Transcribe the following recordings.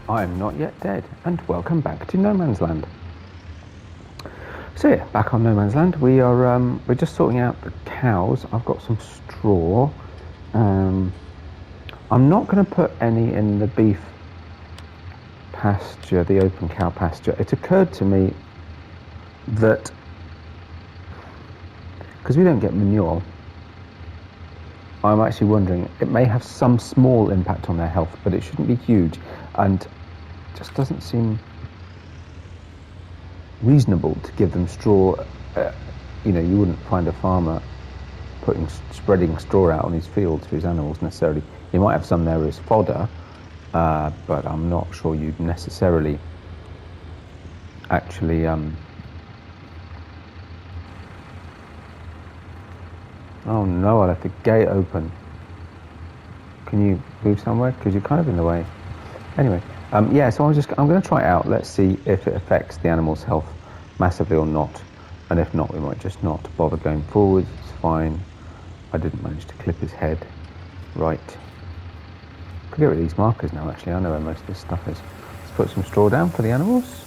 I'm not yet dead, and welcome back to No Man's Land. So yeah, back on No Man's Land, we're just sorting out the cows. I've got some straw. I'm not going to put any in the beef pasture, the open cow pasture. It occurred to me that because we don't get manure, I'm actually wondering, it may have some small impact on their health, but it shouldn't be huge, and just doesn't seem reasonable to give them straw. You know, you wouldn't find a farmer spreading straw out on his fields for his animals necessarily. You might have some there as fodder, but I'm not sure you'd necessarily actually oh no, I left the gate open. Can you move somewhere? Because you're kind of in the way. Anyway, yeah, so I'm going to try it out. Let's see if it affects the animal's health massively or not. And if not, we might just not bother going forward. It's fine. I didn't manage to clip his head. Right. Could get rid of these markers now, actually. I know where most of this stuff is. Let's put some straw down for the animals.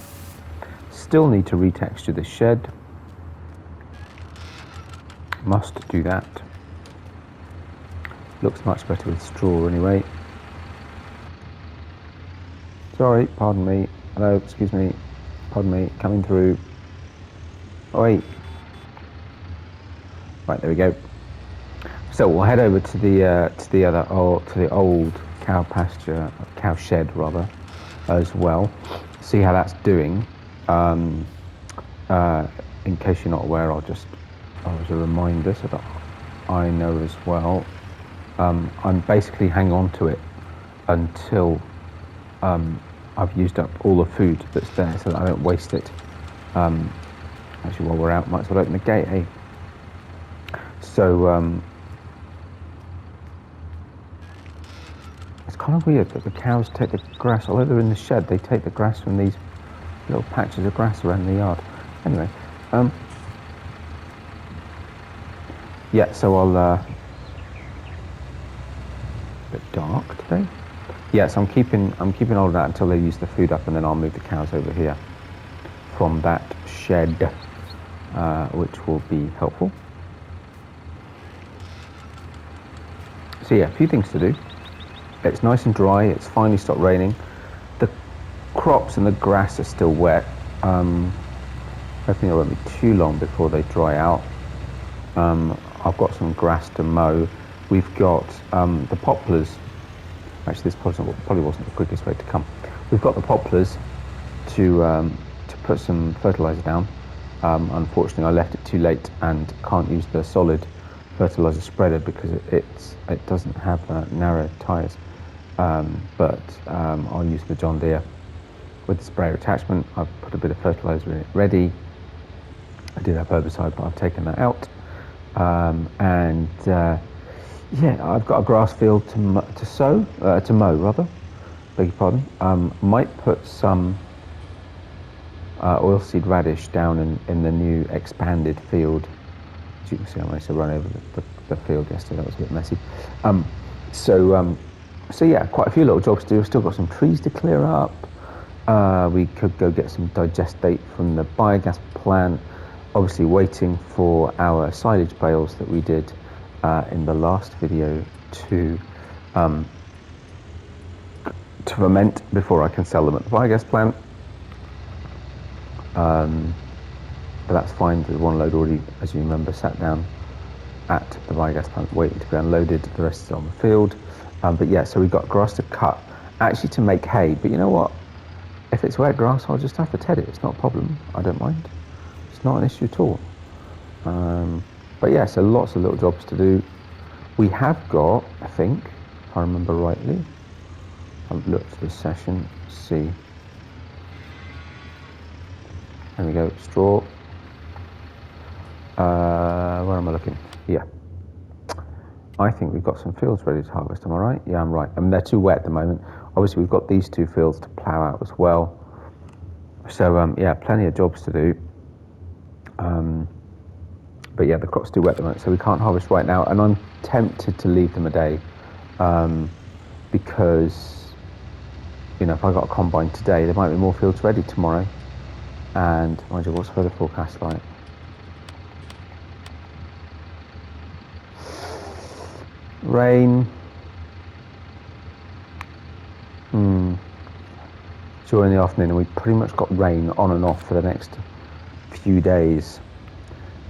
Still need to retexture this shed. Must do that. Looks much better with straw anyway. Sorry, pardon me. Hello, excuse me. Pardon me, coming through. Oh, wait. Right, there we go. So we'll head over to the old cow pasture, cow shed rather, as well. See how that's doing. In case you're not aware, as a reminder so that I know as well. I'm basically hanging on to it until I've used up all the food that's there so that I don't waste it. Actually, while we're out, might as well open the gate, eh? So it's kind of weird that the cows take the grass, although they're in the shed, they take the grass from these little patches of grass around the yard. Anyway, yeah, so I'll a bit dark today. Yes, I'm keeping all of that until they use the food up, and then I'll move the cows over here from that shed, which will be helpful. So yeah, a few things to do. It's nice and dry. It's finally stopped raining. The crops and the grass are still wet. Hopefully it won't be too long before they dry out. I've got some grass to mow. We've got the poplars. Actually, this probably wasn't the quickest way to come. We've got the poplars to put some fertilizer down. Unfortunately, I left it too late and can't use the solid fertilizer spreader because it doesn't have narrow tires. But I'll use the John Deere with the sprayer attachment. I've put a bit of fertilizer in it ready. I did have herbicide, but I've taken that out. Yeah, I've got a grass field to mow rather. Beg your pardon. Might put some oilseed radish down in the new expanded field. As you can see, I managed to run over the field yesterday. That was a bit messy. So yeah, quite a few little jobs to do. We've still got some trees to clear up. We could go get some digestate from the biogas plant. Obviously waiting for our silage bales that we did in the last video to ferment before I can sell them at the biogas plant. But that's fine. There's one load already, as you remember, sat down at the biogas plant waiting to be unloaded. The rest is on the field. But yeah, so we've got grass to cut, actually to make hay. But you know what? If it's wet grass, I'll just have to ted it. It's not a problem. I don't mind. It's not an issue at all. But yeah, so lots of little jobs to do. We have got, I think, if I remember rightly, I've looked at this session, see. There we go, straw. Where am I looking? Yeah. I think we've got some fields ready to harvest, am I right? Yeah, I'm right. I mean, they're too wet at the moment. Obviously, we've got these two fields to plough out as well. So, yeah, plenty of jobs to do. But yeah, the crop's too wet at the moment, so we can't harvest right now. And I'm tempted to leave them a day because you know, if I got a combine today, there might be more fields ready tomorrow. And mind you, what's the weather forecast like? Rain. During the afternoon, and we've pretty much got rain on and off for the next few days.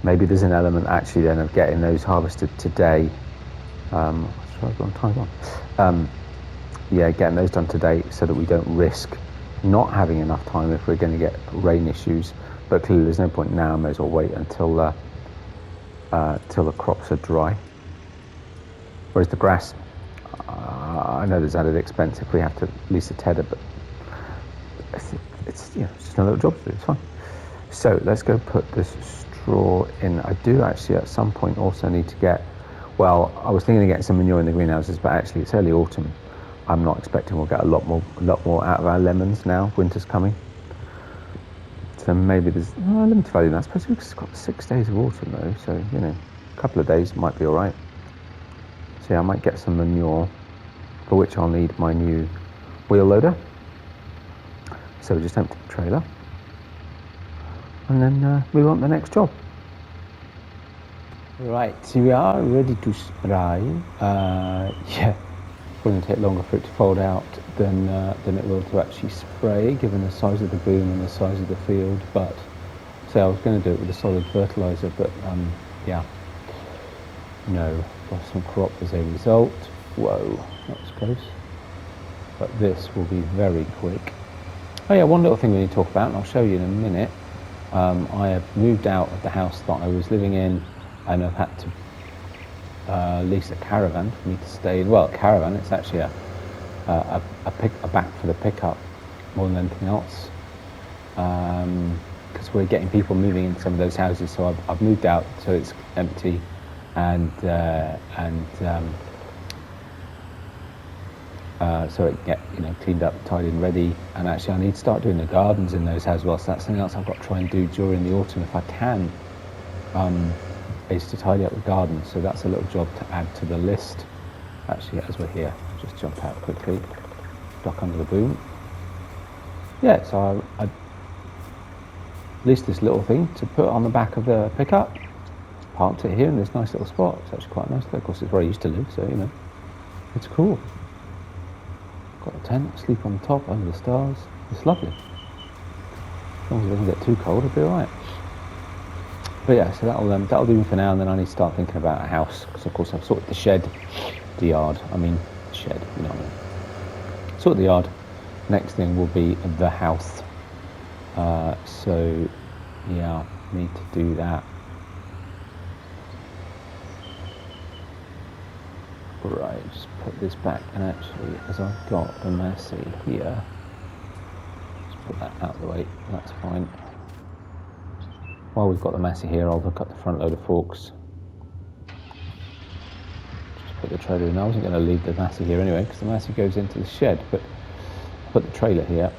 Maybe there's an element actually then of getting those harvested today. Yeah, getting those done today so that we don't risk not having enough time if we're going to get rain issues. But clearly there's no point now. I may as well wait until till the crops are dry. Whereas the grass, I know there's added expense if we have to lease a tedder, but it's just a little job to do. It's fine. So let's go put this straw in. I do actually at some point also need to get. Well, I was thinking of getting some manure in the greenhouses, but actually it's early autumn. I'm not expecting we'll get a lot more out of our lemons now. Winter's coming. So maybe there's limited value in that. I suppose we've got 6 days of autumn though, so you know, a couple of days might be all right. So yeah, I might get some manure, for which I'll need my new wheel loader. So just empty the trailer, and then move on to the next job. Right, so we are ready to spray. Yeah, it's going to take longer for it to fold out than it will to actually spray, given the size of the boom and the size of the field. But so I was going to do it with a solid fertilizer, but yeah, no, lost some crop as a result. Whoa, that was close. But this will be very quick. Oh yeah, one little thing we need to talk about, and I'll show you in a minute. I have moved out of the house that I was living in, and I've had to lease a caravan for me to stay in. Well, a caravan, it's actually a back for the pickup more than anything else. Because we're getting people moving into some of those houses, so I've moved out so it's empty, and so it get cleaned up, tidied and ready. And actually I need to start doing the gardens in those as well, so that's something else I've got to try and do during the autumn if I can, is to tidy up the garden. So that's a little job to add to the list. Actually, as we're here, just jump out quickly, duck under the boom. Yeah, so I leased this little thing to put on the back of the pickup, parked it here in this nice little spot. It's actually quite nice. Of course, it's where I used to live, so it's cool. Got a tent, sleep on the top, under the stars. It's lovely. As long as it doesn't get too cold, it'll be alright. But yeah, so that'll do me for now, and then I need to start thinking about a house, because of course I've sorted the shed, the yard, shed, you know what I mean. Sorted the yard. Next thing will be the house. So yeah, need to do that. Right, just put this back, and actually, as I've got the Massey here, just put that out of the way, that's fine. While we've got the Massey here, I'll look at the front load of forks. Just put the trailer in. I wasn't going to leave the Massey here anyway, because the Massey goes into the shed, but I'll put the trailer here,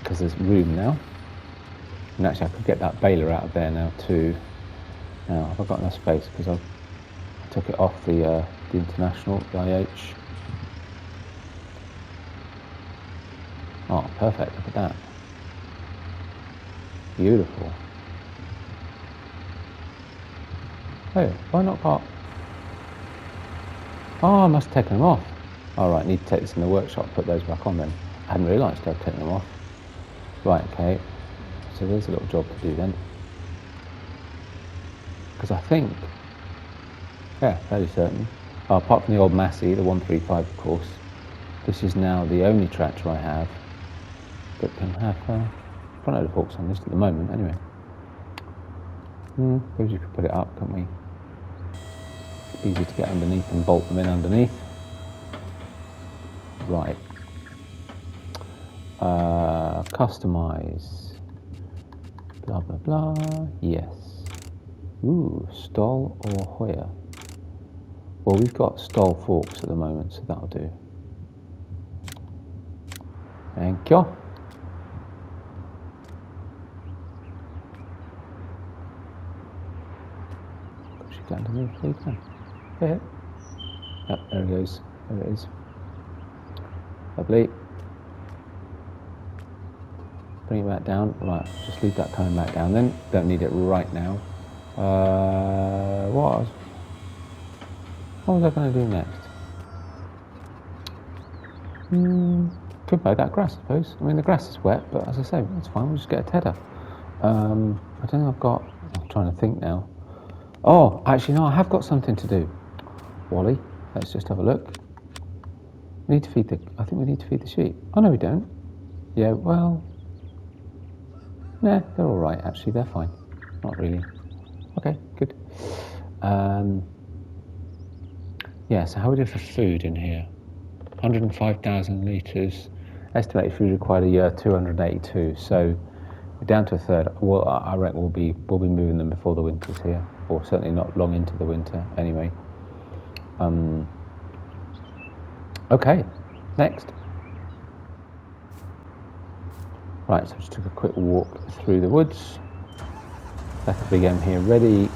because there's room now. And actually, I could get that baler out of there now too. Now, have I got enough space? Because I took it off the International, the IH. Oh, perfect, look at that. Beautiful. Oh, why not park? Oh, I must have taken them off. Alright, need to take this in the workshop, put those back on then. I hadn't realised I'd taken them off. Right, okay. So there's a little job to do then. Because I think, yeah, fairly certain, apart from the old Massey, the 135 of course, this is now the only tractor I have that can have front loader forks on this at the moment, anyway. Suppose you could put it up, can't we? It's easy to get underneath and bolt them in underneath. Right. Customise. Blah, blah, blah. Yes. Ooh, Stoll or Hoyer? Well, we've got Stoll forks at the moment, so that'll do. Thank you. Push it down to the please then. Yeah. Yep, there it goes. There it is. Lovely. bring it back down. Right, just leave that coming back down then. Don't need it right now. What was I going to do next? Could mow that grass, I suppose. I mean, the grass is wet, but as I say, it's fine. We'll just get a tedder. I don't think I've got... I'm trying to think now. Oh, actually, no, I have got something to do. Wally, let's just have a look. We need to feed the... I think we need to feed the sheep. Oh, no, we don't. Yeah, well... Nah, they're all right, actually. They're fine. Not really. Okay, good. Yeah, so how we do for food in here? 105,000 litres. Estimated food required a year, 282. So we're down to a third. Well, I reckon we'll be moving them before the winter's here, or certainly not long into the winter. Anyway. Okay, next. Right, so I just took a quick walk through the woods. Left the big M here ready.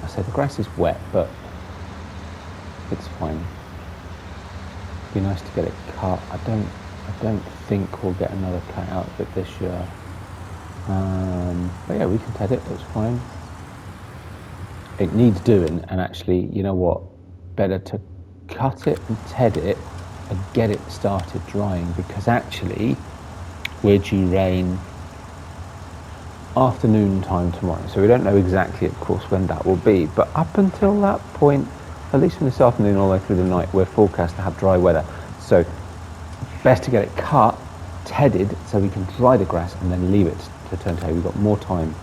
I said the grass is wet, but it's fine. Be nice to get it cut. I don't think we'll get another cut out of it this year. But yeah, we can ted it. It's fine. It needs doing, and actually, you know what? Better to cut it and ted it and get it started drying, because actually we're due rain afternoon time tomorrow. So we don't know exactly, of course, when that will be. But up until that point, at least from this afternoon all the way through the night, we're forecast to have dry weather. So best to get it cut, tedded, so we can dry the grass and then leave it to turn to hay. We've got more time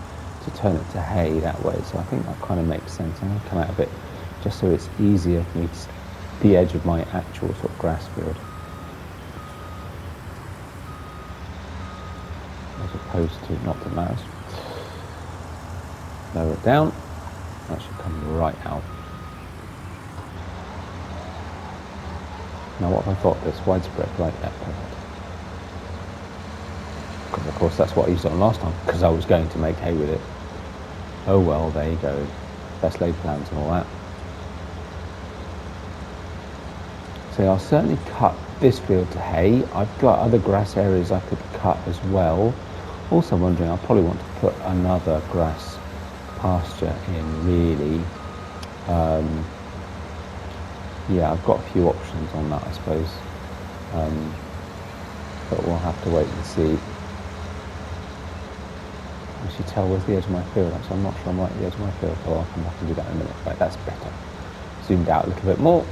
to turn it to hay that way. So I think that kind of makes sense. I'm going to come out of it just so it's easier for me to the edge of my actual sort of grass field, as opposed to not that matters. Lower it down. That should come right out. Now what have I got? This widespread, right? Yeah, perfect. Because of course that's what I used it on last time, because I was going to make hay with it. Oh well, there you go. Best laid plans and all that. So I'll certainly cut this field to hay. I've got other grass areas I could cut as well. Also wondering, I'll probably want to put another grass pasture in, really. Yeah, I've got a few options on that, I suppose. But we'll have to wait and see. I should tell where's the edge of my field. Actually, I'm not sure I'm right at the edge of my field. Oh, I'll come back and do that in a minute. Right, that's better. Zoomed out a little bit more.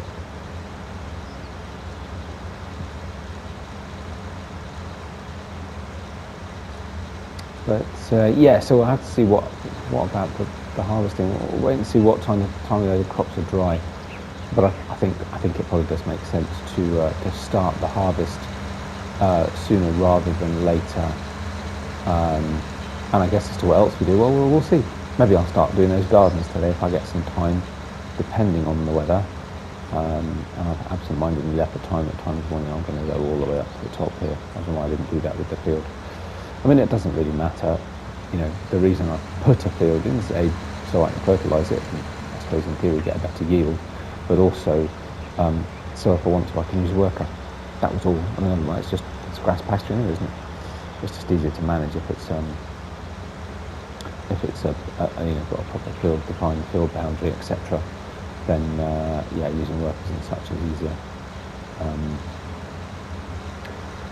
But yeah, so we'll have to see what about the harvesting. We'll wait and see what time of the crops are dry. But I think it probably does make sense to start the harvest sooner rather than later. And I guess as to what else we do, well, we'll see. Maybe I'll start doing those gardens today if I get some time, depending on the weather. And I've absent-mindedly left the time at times when I'm going to go all the way up to the top here. I don't know why I didn't do that with the field. I mean, it doesn't really matter. You know, the reason I put a field in is so I can fertilise it and I suppose in theory get a better yield, but also so if I want to I can use a worker. That was all. I mean, it's grass pasture anyway, isn't it? It's just easier to manage if it's a you know, got a proper field, defined field boundary, etc. Then yeah, using workers and such is easier.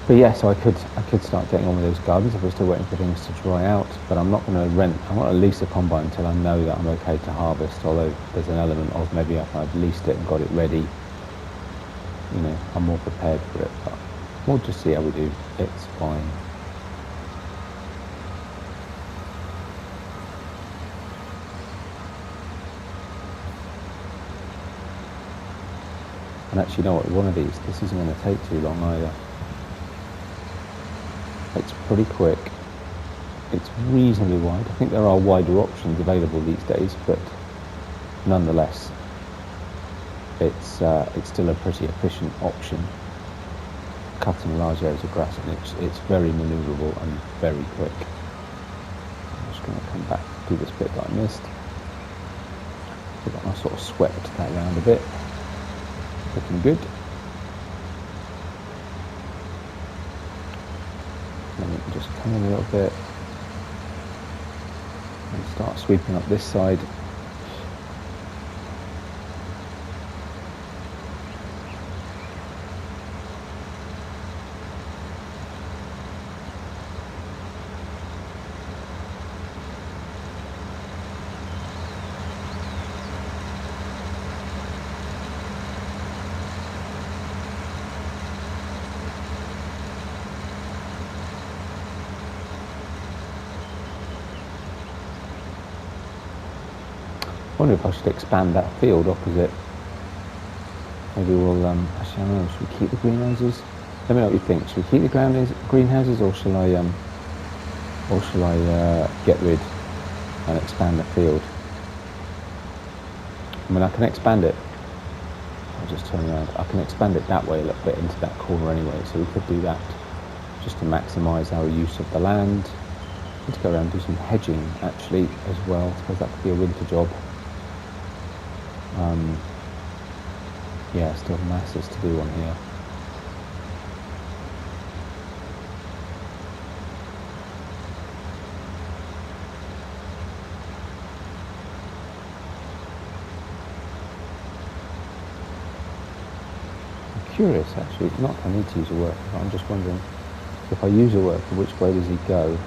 But yeah, so I could start getting on with those gardens if we're still waiting for things to dry out. But I'm not going to I want to lease a combine until I know that I'm okay to harvest. Although there's an element of maybe if I've leased it and got it ready, you know, I'm more prepared for it. But we'll just see how we do. It's fine. And actually, you know what? One of these, this isn't going to take too long either. It's pretty quick. It's reasonably wide. I think there are wider options available these days, but nonetheless, it's still a pretty efficient option. Cutting large areas of grass, and it's very manoeuvrable and very quick. I'm just going to come back to this bit that I missed. I sort of swept that around a bit. Looking good. then we can just come in a little bit and start sweeping up this side. I wonder if I should expand that field opposite. Maybe we'll, actually I don't know, should we keep the greenhouses? Let me know what you think. Should we keep the greenhouses, or shall I get rid and expand the field? I mean, I can expand it. I'll just turn around. I can expand it that way a little bit into that corner anyway, so we could do that just to maximise our use of the land. I need to go around and do some hedging actually as well. I suppose that could be a winter job. Yeah, still masses to do on here. I'm curious actually, not that I need to use a worker, but I'm just wondering if I use a worker, which way does he go?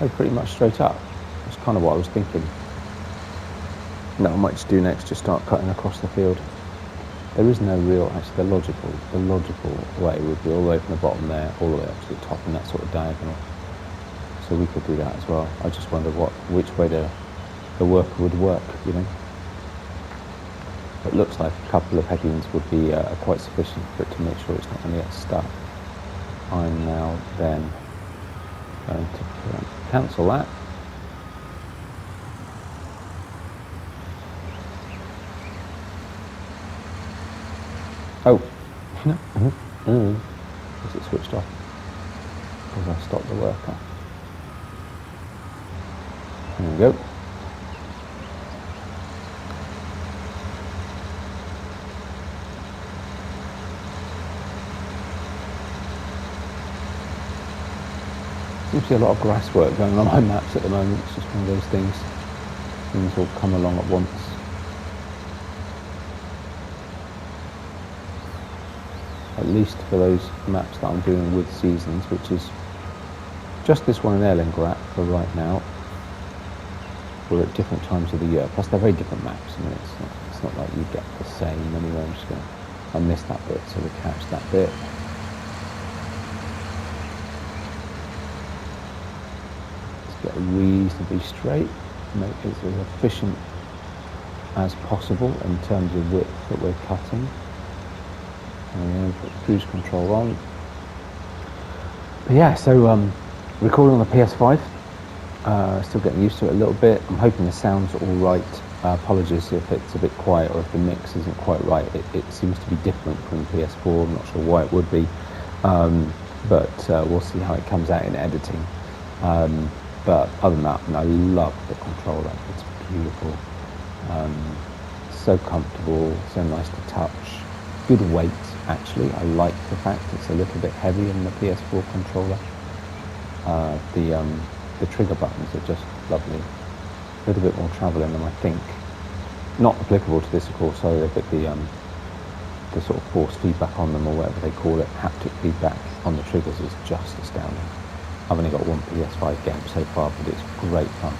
Oh, pretty much straight up. That's kind of what I was thinking. No, I might just do next, just start cutting across the field. There is no real, actually the logical way would be all the way from the bottom there, all the way up to the top in that sort of diagonal. So we could do that as well. I just wonder which way the worker would work, you know. It looks like a couple of headings would be quite sufficient for it to make sure it's not going to get stuck. I'm now then going to cancel that. Oh, is it switched off? Because I stopped the worker. There we go. Seems to be a lot of grass work going on my maps at the moment. It's just one of those things. Things all come along at once. At least for those maps that I'm doing with seasons, which is just this one in Erlengrat for right now. We're at different times of the year, plus they're very different maps. I mean, it's not like you get the same anyway. I'm just going to, I missed that bit, so we catch that bit. Let's get reasonably straight, make it as efficient as possible in terms of width that we're cutting. And put cruise control on. But yeah, so recording on the PS5. Still getting used to it a little bit. I'm hoping the sound's all right. Apologies if it's a bit quiet or if the mix isn't quite right. It seems to be different from PS4. I'm not sure why it would be, but we'll see how it comes out in editing. But other than that, I love the controller. It's beautiful, so comfortable, so nice to touch. Good weight, actually. I like the fact it's a little bit heavier than the PS4 controller. The trigger buttons are just lovely. A little bit more travel in them, I think. Not applicable to this, of course, either, but the sort of force feedback on them, or whatever they call it, haptic feedback on the triggers is just astounding. I've only got one PS5 game so far, but it's great fun.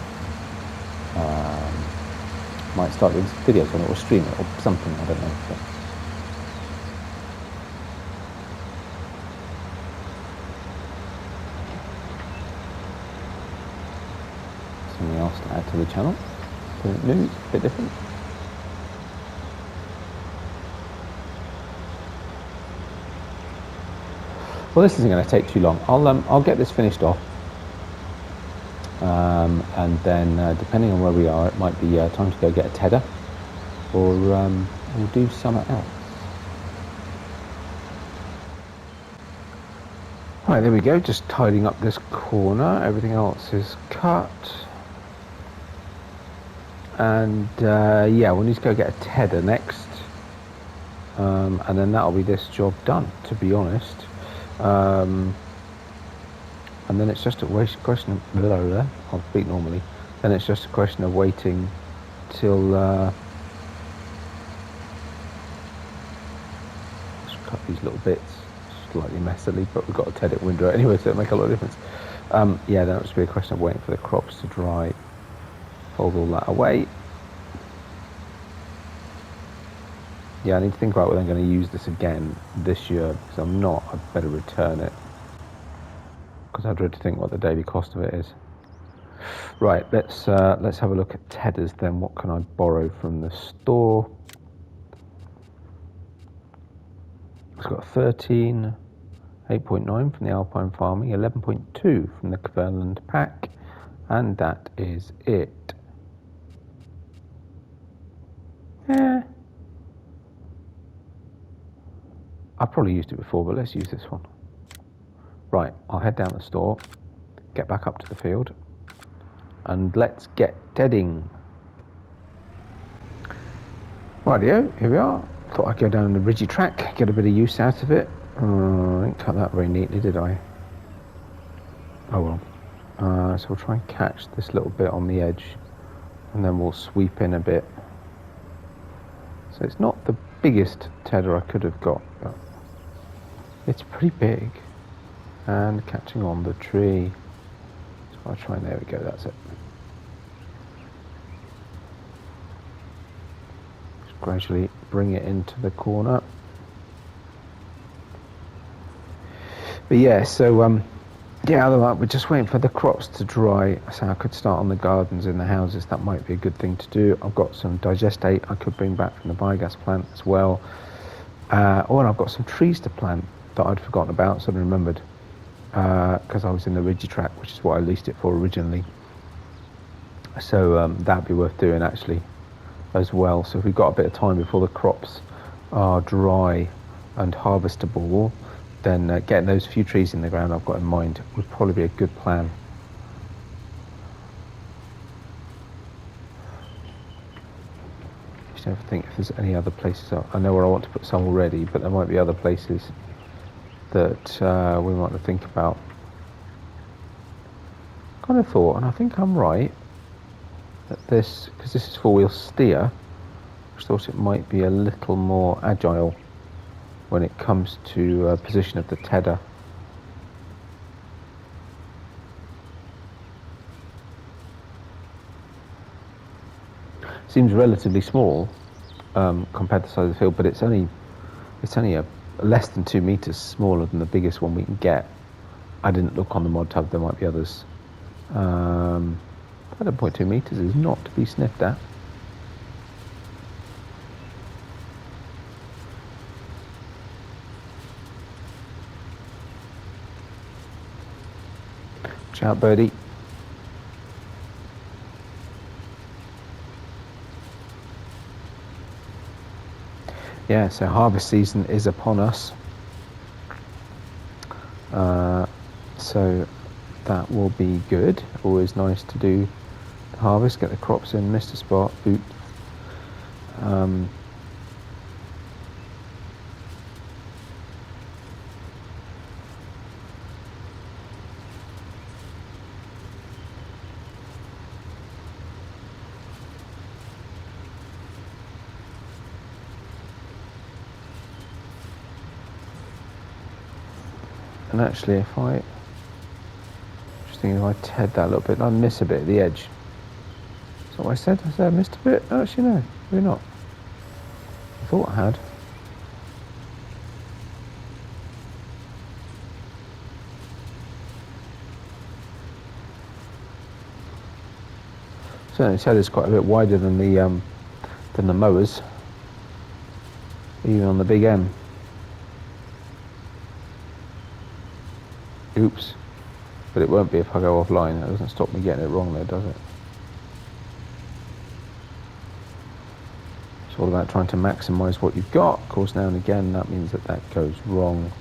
Might start doing videos on it or stream it or something, I don't know. But something else to add to the channel. Something new, a bit different. Well, this isn't going to take too long. I'll get this finished off, and then depending on where we are, it might be time to go get a tedder, or we'll do something else. Right, there we go. Just tidying up this corner. Everything else is cut. And yeah, we'll need to go get a tedder next. and then that'll be this job done, to be honest. And then it's just a question of I'll speak normally. Then it's just a question of waiting till just cut these little bits slightly messily, but we've got a TED window anyway, so it'll make a lot of difference. Yeah, then it'll just be a question of waiting for the crops to dry. Fold all that away. Yeah, I need to think about whether I'm going to use this again this year, because I'm not. I'd better return it, because I dread to think what the daily cost of it is. Right, let's have a look at tedders then. What can I borrow from the store? It's got 13, 8.9 from the Alpine Farming, 11.2 from the Kverland pack, and that is it. I've probably used it before, but let's use this one. Right, I'll head down the store, get back up to the field, and let's get tedding. Rightio, here we are. Thought I'd go down the ridgy track, get a bit of use out of it. I didn't cut that very neatly, did I? Oh well. So we'll try and catch this little bit on the edge, and then we'll sweep in a bit. So it's not the biggest tedder I could have got, but it's pretty big and catching on the tree. So I'll try, and there we go, that's it. Just gradually bring it into the corner. But yeah, so yeah, otherwise we're just waiting for the crops to dry, so I could start on the gardens in the houses. That might be a good thing to do. I've got some digestate I could bring back from the biogas plant as well. Oh, and I've got some trees to plant that I'd forgotten about, so I remembered, because I was in the ridgy track, which is what I leased it for originally. So that'd be worth doing actually as well. So if we've got a bit of time before the crops are dry and harvestable, then getting those few trees in the ground I've got in mind would probably be a good plan. Just never think if there's any other places. I know where I want to put some already, but there might be other places that we might have to think about. Kind of thought, and I think I'm right, that this, because this is four-wheel steer, I thought it might be a little more agile when it comes to position of the tedder. Seems relatively small compared to the size of the field, but it's only a less than 2 meters smaller than the biggest one we can get. I didn't look on the mod tub, there might be others. 11.2 meters is not to be sniffed at. Watch out, birdie. Yeah, so harvest season is upon us. So that will be good. Always nice to do the harvest, get the crops in, missed a spot, boot. And actually, if I ted that a little bit, I'd miss a bit at the edge. Is that what I said? I said I missed a bit? Actually, no, maybe not. I thought I had. Certainly, ted is quite a bit wider than the mowers, even on the big M. Oops. But it won't be if I go offline. That doesn't stop me getting it wrong though, does it? It's all about trying to maximise what you've got. Of course, now and again, that means that goes wrong.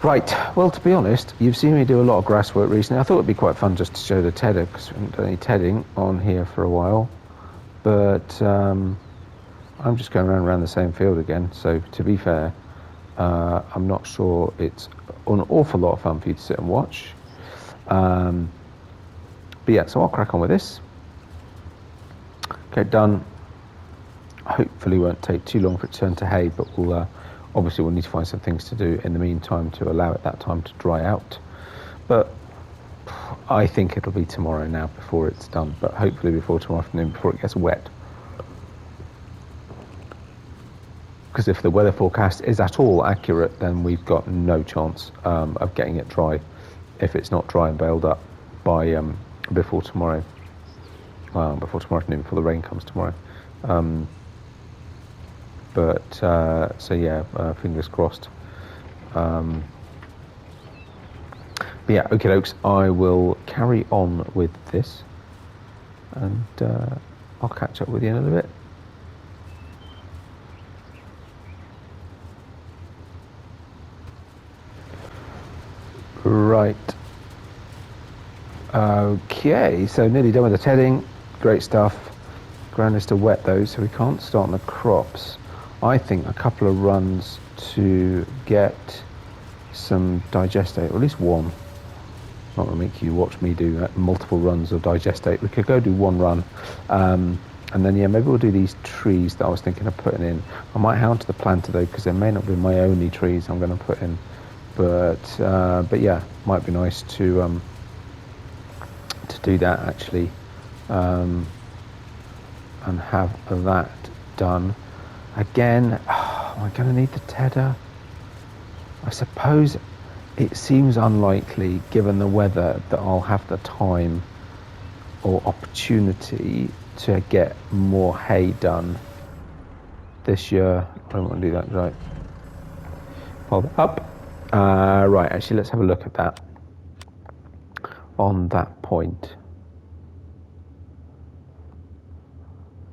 Right, well, to be honest, you've seen me do a lot of grass work recently. I thought it'd be quite fun just to show the tedder, because we haven't done any tedding on here for a while. But I'm just going around the same field again, so to be fair, I'm not sure it's an awful lot of fun for you to sit and watch. But yeah, so I'll crack on with this. Okay, done. Hopefully won't take too long for it to turn to hay, but we'll obviously we'll need to find some things to do in the meantime to allow it that time to dry out. But I think it'll be tomorrow now before it's done, but hopefully before tomorrow afternoon, before it gets wet. Because if the weather forecast is at all accurate, then we've got no chance of getting it dry if it's not dry and baled up by before tomorrow. Before tomorrow afternoon, before the rain comes tomorrow. So yeah, fingers crossed. But yeah, okay, folks, I will carry on with this, and I'll catch up with you in a little bit. Right. Okay, so nearly done with the tedding. Great stuff. Ground is still wet though, so we can't start on the crops. I think a couple of runs to get some digestate, or at least one. Not going to make you watch me do multiple runs of digestate. We could go do one run, and then yeah, maybe we'll do these trees that I was thinking of putting in. I might hang on to the planter though, because they may not be my only trees I'm going to put in. But yeah, might be nice to do that actually, and have that done. Again, am I going to need the tedder? I suppose it seems unlikely, given the weather, that I'll have the time or opportunity to get more hay done this year. I don't want to do that, right? Pull that up. Right, actually, let's have a look at that on that point.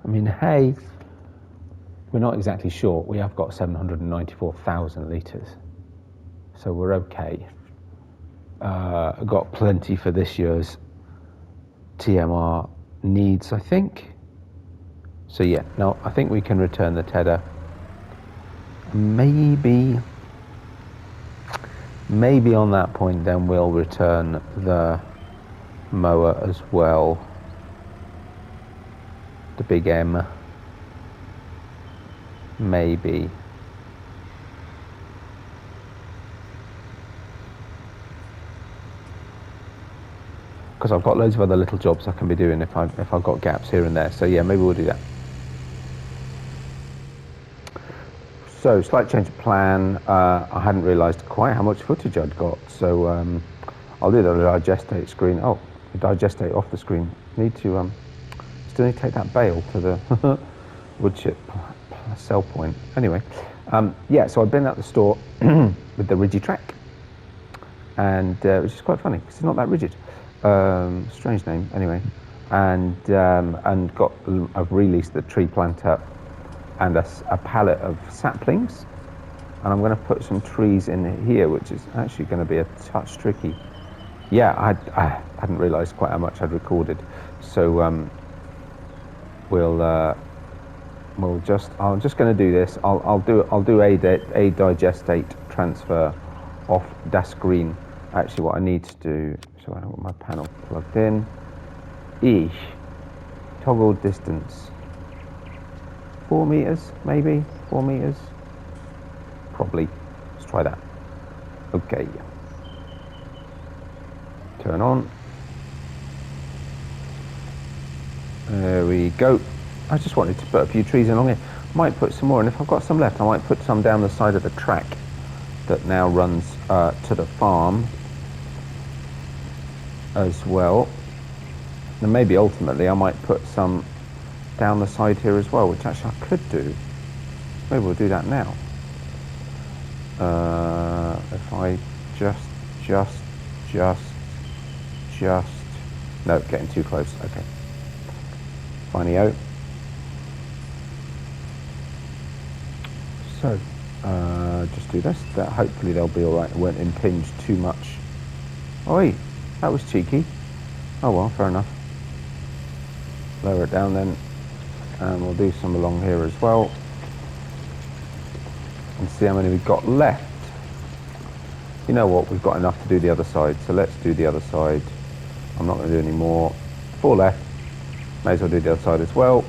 I mean, hay, we're not exactly short. We have got 794,000 litres, so we're okay. Got plenty for this year's TMR needs, I think. So yeah, no, I think we can return the tedder. Maybe on that point then we'll return the mower as well, the big M, maybe. Because I've got loads of other little jobs I can be doing if I've got gaps here and there. So yeah, maybe we'll do that. So, slight change of plan. I hadn't realised quite how much footage I'd got, so I'll do the digestate screen. Oh, the digestate off the screen. Still need to take that bale to the wood chip sell point. Anyway, yeah, so I've been at the store with the Rigitrack, and which is quite funny because it's not that rigid. Strange name, anyway. And I've released the tree planter and a pallet of saplings, and I'm going to put some trees in here, which is actually going to be a touch tricky. Yeah, I hadn't realised quite how much I'd recorded, so I'm just going to do this. I'll do a digestate transfer off that screen. Actually, what I need to do, so I have my panel plugged in. Toggle distance. 4 meters, maybe 4 meters. Probably. Let's try that. Okay. Turn on. There we go. I just wanted to put a few trees along here. Might put some more, and if I've got some left, I might put some down the side of the track that now runs to the farm as well. And maybe ultimately I might put some down the side here as well, which actually I could do. Maybe we'll do that now. If I just, no, getting too close, okay. Funny-o. So, just do this. That hopefully they'll be all right. It won't impinge too much. Oi, that was cheeky. Oh well, fair enough. Lower it down then, and we'll do some along here as well, and see how many we've got left. You know what? We've got enough to do the other side, so let's do the other side. I'm not going to do any more. 4 left. May as well do the other side as well.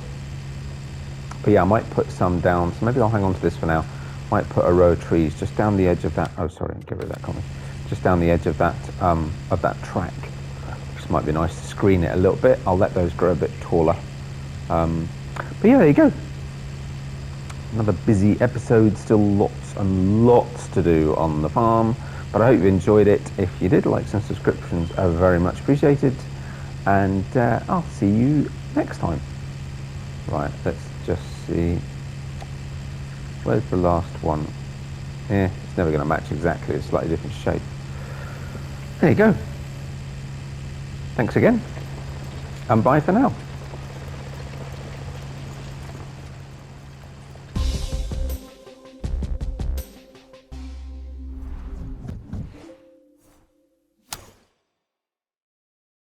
But yeah, I might put some down, so maybe I'll hang on to this for now. Might put a row of trees just down the edge of that. Oh, sorry, get rid of that comment. Just down the edge of that track. Which might be nice to screen it a little bit. I'll let those grow a bit taller. But yeah, there you go. Another busy episode. Still lots and lots to do on the farm. But I hope you enjoyed it. If you did, likes and subscriptions are very much appreciated. And I'll see you next time. Right, let's just see. Where's the last one? Yeah, it's never going to match exactly. It's a slightly different shape. There you go. Thanks again. And bye for now.